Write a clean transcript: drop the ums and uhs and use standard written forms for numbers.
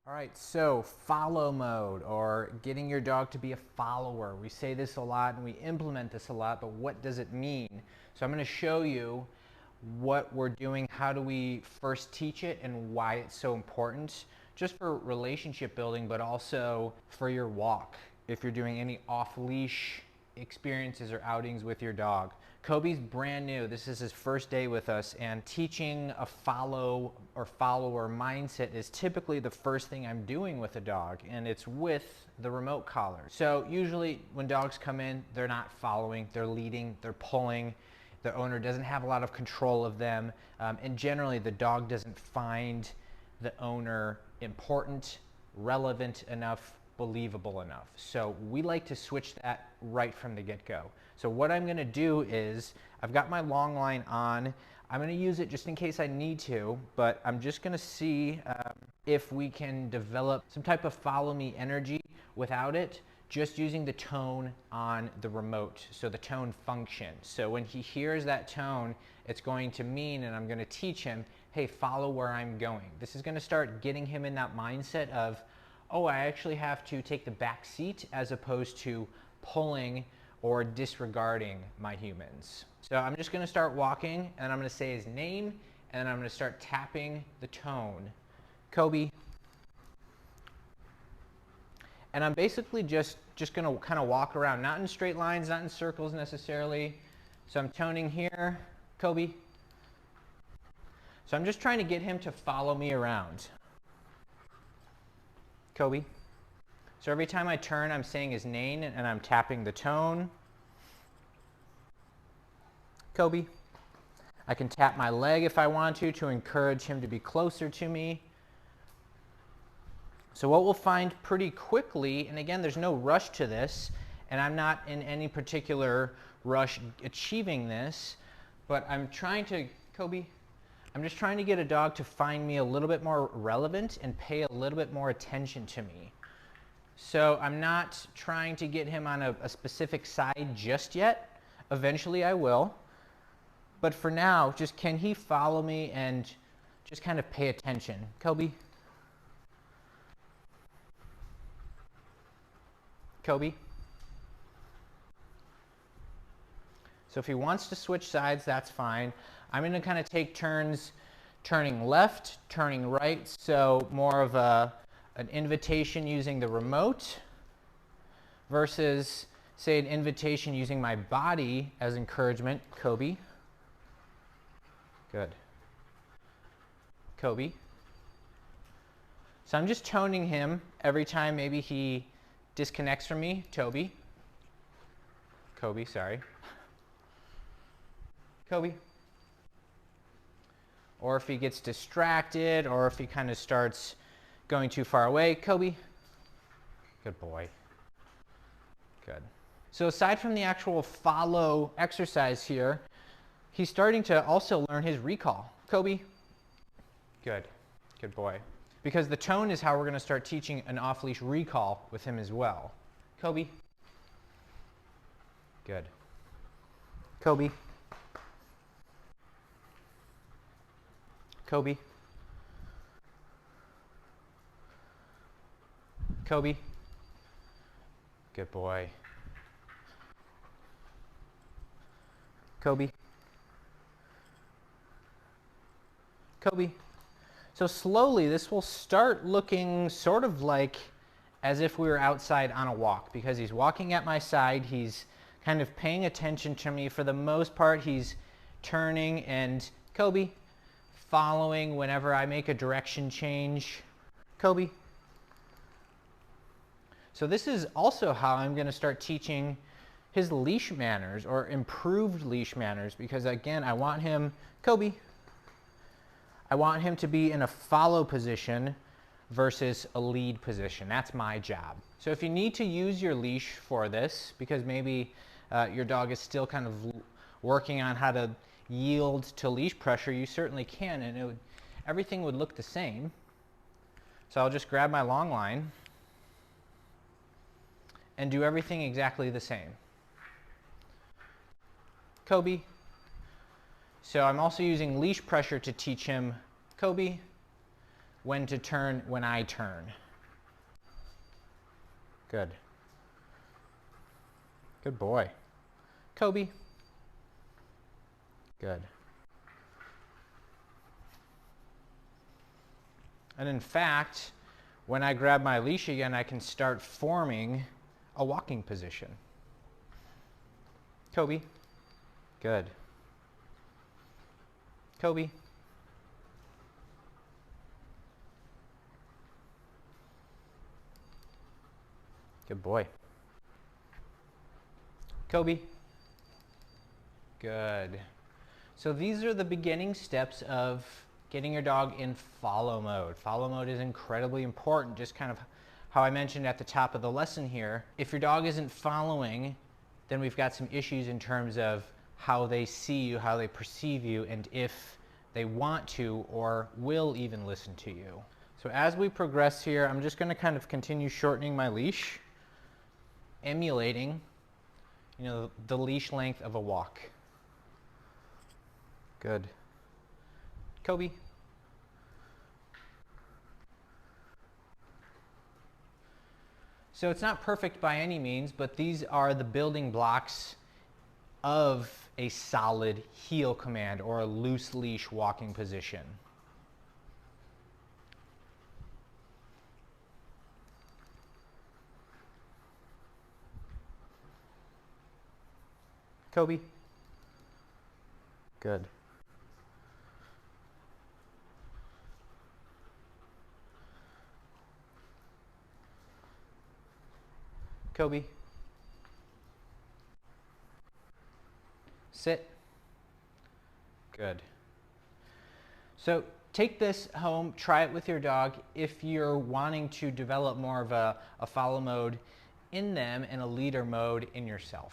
All right, so follow mode, or getting your dog to be a follower. We say this a lot and we implement this a lot, but what does it mean? So I'm going to show you what we're doing, how do we first teach it, and why it's so important, just for relationship building, but also for your walk, if you're doing any off-leash experiences or outings with your dog. Kobe's brand new. This is his first day with us, and teaching a follow or follower mindset is typically the first thing I'm doing with a dog, and it's with the remote collar. So usually when dogs come in, they're not following, they're leading, they're pulling. The owner doesn't have a lot of control of them, and generally the dog doesn't find the owner important, relevant enough, believable enough. So we like to switch that right from the get-go. So what I'm going to do is, I've got my long line on. I'm going to use it just in case I need to, but I'm just going to see if we can develop some type of follow me energy without it, just using the tone on the remote, so the tone function. So when he hears that tone, it's going to mean, and I'm going to teach him, hey, follow where I'm going. This is going to start getting him in that mindset of, oh, I actually have to take the back seat as opposed to pulling or disregarding my humans. So I'm just going to start walking, and I'm going to say his name, and then I'm going to start tapping the tone. Kobe. And I'm basically just going to kind of walk around, not in straight lines, not in circles necessarily. So I'm toning here, Kobe. So I'm just trying to get him to follow me around. Kobe. So every time I turn, I'm saying his name and I'm tapping the tone. Kobe. I can tap my leg if I want to encourage him to be closer to me. So what we'll find pretty quickly, and again, there's no rush to this, and I'm not in any particular rush achieving this, but I'm trying to, Kobe, I'm just trying to get a dog to find me a little bit more relevant and pay a little bit more attention to me. So I'm not trying to get him on a specific side just yet. Eventually I will. But for now, just can he follow me and just kind of pay attention? Kobe? Kobe? So if he wants to switch sides, that's fine. I'm going to kind of take turns turning left, turning right, so more of an invitation using the remote versus, say, an invitation using my body as encouragement. Kobe. Good. Kobe. So I'm just toning him every time maybe he disconnects from me. Toby. Kobe, sorry. Kobe. Or if he gets distracted, or if he kind of starts going too far away. Kobe. Good boy. Good. So aside from the actual follow exercise here, he's starting to also learn his recall. Kobe. Good. Good boy. Because the tone is how we're going to start teaching an off-leash recall with him as well. Kobe. Good. Kobe. Kobe. Kobe. Good boy. Kobe. Kobe. So slowly this will start looking sort of like as if we were outside on a walk, because he's walking at my side, he's kind of paying attention to me. For the most part, he's turning and Kobe, following whenever I make a direction change. Kobe. So this is also how I'm going to start teaching his leash manners, or improved leash manners, because again, I want him, Kobe, I want him to be in a follow position versus a lead position. That's my job. So if you need to use your leash for this, because maybe your dog is still kind of working on how to yield to leash pressure, you certainly can, and everything would look the same. So I'll just grab my long line and do everything exactly the same. Kobe. So I'm also using leash pressure to teach him Kobe, when to turn when I turn. Good. Good boy. Kobe. Good. And in fact, when I grab my leash again, I can start forming a walking position. Kobe. Good. Kobe. Good boy. Kobe. Good. So these are the beginning steps of getting your dog in follow mode. Follow mode is incredibly important, just kind of how I mentioned at the top of the lesson here. If your dog isn't following, then we've got some issues in terms of how they see you, how they perceive you, and if they want to or will even listen to you. So as we progress here, I'm just going to kind of continue shortening my leash, emulating, the leash length of a walk. Good. Kobe. So it's not perfect by any means, but these are the building blocks of a solid heel command or a loose leash walking position. Kobe. Good. Kobe. Sit. Good. So take this home, try it with your dog if you're wanting to develop more of a follow mode in them and a leader mode in yourself.